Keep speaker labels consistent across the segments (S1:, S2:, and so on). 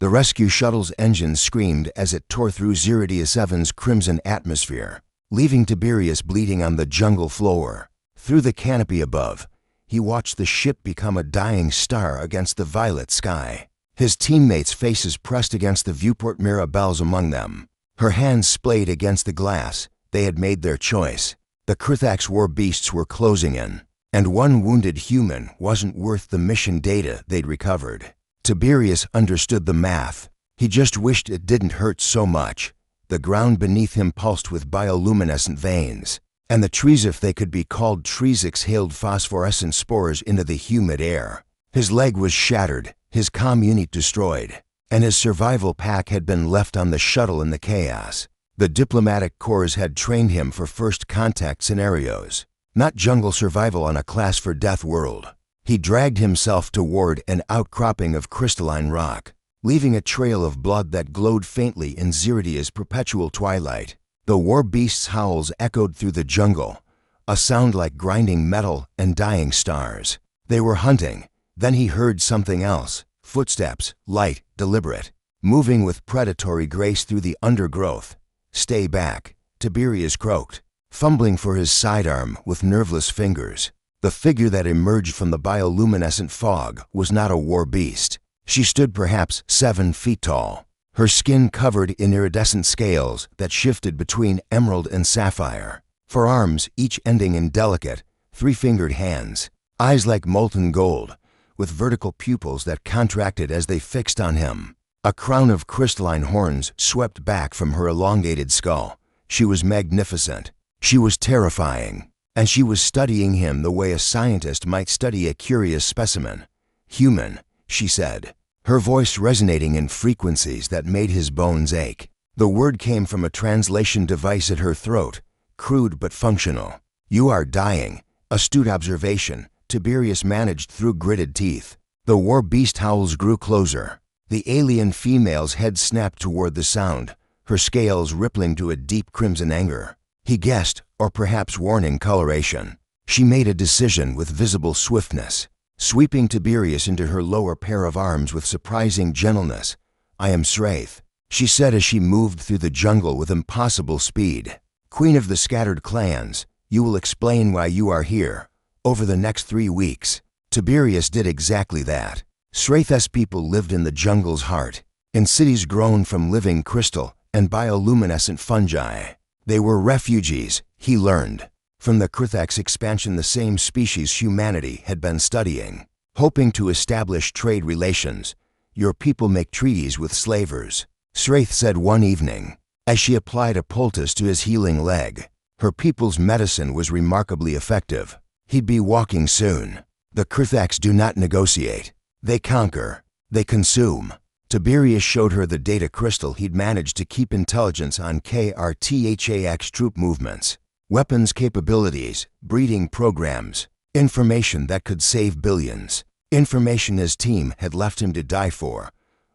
S1: The rescue shuttle's engine screamed as it tore through Ziridia-7's crimson atmosphere, leaving Tiberius bleeding on the jungle floor. Through the canopy above, he watched the ship become a dying star against the violet sky. His teammates' faces pressed against the viewport, Mirabelle's among them. Her hands splayed against the glass. They had made their choice. The Krithax war beasts were closing in, and one wounded human wasn't worth the mission data they'd recovered. Tiberius understood the math. He just wished it didn't hurt so much. The ground beneath him pulsed with bioluminescent veins, and the trees, if they could be called trees, exhaled phosphorescent spores into the humid air. His leg was shattered, his comm unit destroyed, and his survival pack had been left on the shuttle in the chaos. The diplomatic corps had trained him for first contact scenarios, not jungle survival on a class-for-death world. He dragged himself toward an outcropping of crystalline rock, leaving a trail of blood that glowed faintly in Ziridia's perpetual twilight. The war beast's howls echoed through the jungle, a sound like grinding metal and dying stars. They were hunting. Then he heard something else, footsteps, light, deliberate, moving with predatory grace through the undergrowth. "Stay back," Tiberius croaked, fumbling for his sidearm with nerveless fingers. The figure that emerged from the bioluminescent fog was not a war beast. She stood perhaps 7 feet tall, her skin covered in iridescent scales that shifted between emerald and sapphire, forearms each ending in delicate, 3-fingered hands, eyes like molten gold, with vertical pupils that contracted as they fixed on him. A crown of crystalline horns swept back from her elongated skull. She was magnificent. She was terrifying. And she was studying him the way a scientist might study a curious specimen. "Human," she said, her voice resonating in frequencies that made his bones ache. The word came from a translation device at her throat, crude but functional. "You are dying." Astute observation, Tiberius managed through gritted teeth. The war beast howls grew closer. The alien female's head snapped toward the sound, her scales rippling to a deep crimson anger. He guessed, or perhaps warning coloration. She made a decision with visible swiftness, sweeping Tiberius into her lower pair of arms with surprising gentleness. "I am Sraith," she said as she moved through the jungle with impossible speed. "Queen of the scattered clans, you will explain why you are here. Over the next 3 weeks." Tiberius did exactly that. Sraith's people lived in the jungle's heart, in cities grown from living crystal and bioluminescent fungi. They were refugees, he learned, from the Krithax expansion, the same species humanity had been studying, hoping to establish trade relations. "Your people make treaties with slavers," Sraith said one evening, as she applied a poultice to his healing leg. Her people's medicine was remarkably effective. He'd be walking soon. "The Krithax do not negotiate. They conquer. They consume." Tiberius showed her the data crystal he'd managed to keep intelligence on KRTHAX troop movements, weapons capabilities, breeding programs, information that could save billions, information his team had left him to die for.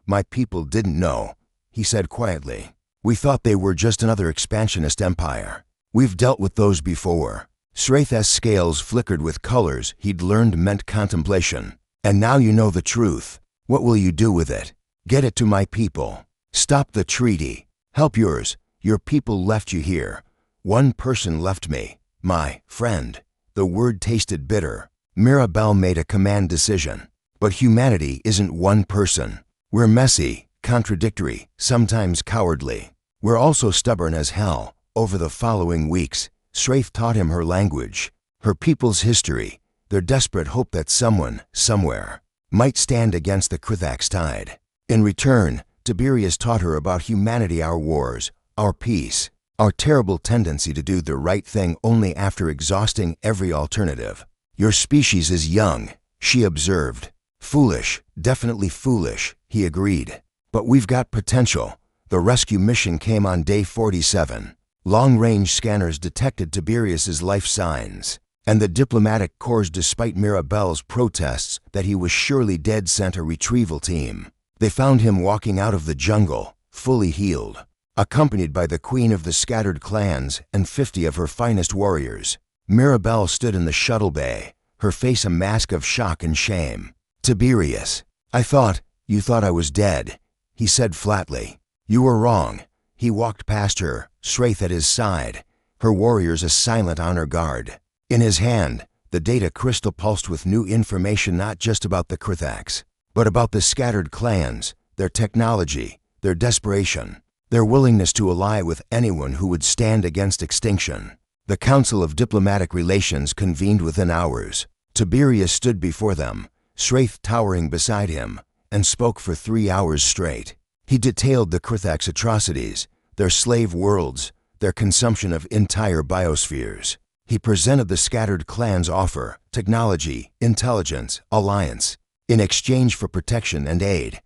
S1: "My people didn't know," he said quietly. "We thought they were just another expansionist empire. We've dealt with those before." Sraith's scales flickered with colors he'd learned meant contemplation. "And now you know the truth. What will you do with it?" "Get it to my people. Stop the treaty. Help yours. Your people left you here. One person left me. My friend." The word tasted bitter. Mirabelle made a command decision. But humanity isn't one person. We're messy, contradictory, sometimes cowardly. We're also stubborn as hell. Over the following weeks, Sraith taught him her language, her people's history, their desperate hope that someone, somewhere, might stand against the Krithax tide. In return, Tiberius taught her about humanity, our wars, our peace, our terrible tendency to do the right thing only after exhausting every alternative. "Your species is young," she observed. "Foolish, definitely foolish," he agreed. "But we've got potential." The rescue mission came on day 47. Long-range scanners detected Tiberius's life signs, and the diplomatic corps, despite Mirabelle's protests that he was surely dead, sent a retrieval team. They found him walking out of the jungle, fully healed, accompanied by the queen of the scattered clans and 50 of her finest warriors. Mirabelle stood in the shuttle bay, her face a mask of shock and shame. "Tiberius, you thought I was dead," he said flatly. You were wrong. He walked past her, Sraith at his side, her warriors a silent honor guard. In his hand, the data crystal pulsed with new information not just about the Krithaks, but about the scattered clans, their technology, their desperation, their willingness to ally with anyone who would stand against extinction. The Council of Diplomatic Relations convened within hours. Tiberius stood before them, Sraith towering beside him, and spoke for 3 hours straight. He detailed the Krithaks' atrocities, their slave worlds, their consumption of entire biospheres. He presented the scattered clans' offer, technology, intelligence, alliance. In exchange for protection and aid,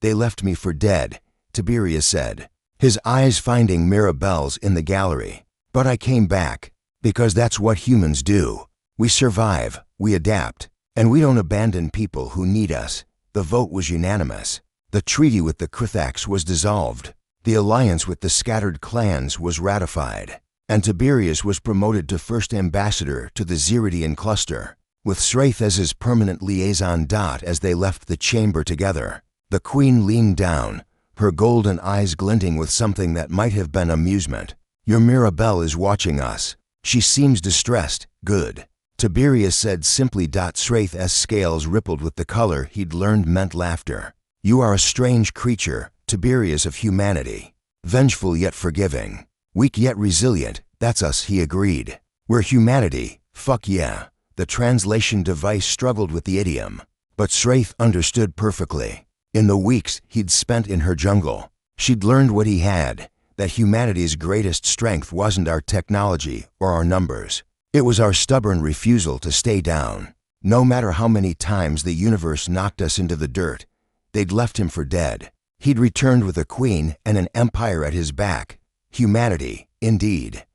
S1: they left me for dead, Tiberius said, his eyes finding Mirabelle's in the gallery. But I came back, because that's what humans do. We survive, we adapt, and we don't abandon people who need us. The vote was unanimous. The treaty with the Krithaks was dissolved. The alliance with the scattered clans was ratified, and Tiberius was promoted to first ambassador to the Ziridian cluster, with Sraith as his permanent liaison. As they left the chamber together, the queen leaned down, her golden eyes glinting with something that might have been amusement. Your Mirabelle is watching us. She seems distressed. Good, Tiberius said simply. Sraith's scales rippled with the color he'd learned meant laughter. You are a strange creature, Tiberius of humanity. Vengeful yet forgiving. Weak yet resilient, that's us, he agreed. We're humanity, fuck yeah. The translation device struggled with the idiom, but Sraith understood perfectly. In the weeks he'd spent in her jungle, she'd learned what he had, that humanity's greatest strength wasn't our technology or our numbers. It was our stubborn refusal to stay down. No matter how many times the universe knocked us into the dirt, they'd left him for dead. He'd returned with a queen and an empire at his back. Humanity, indeed.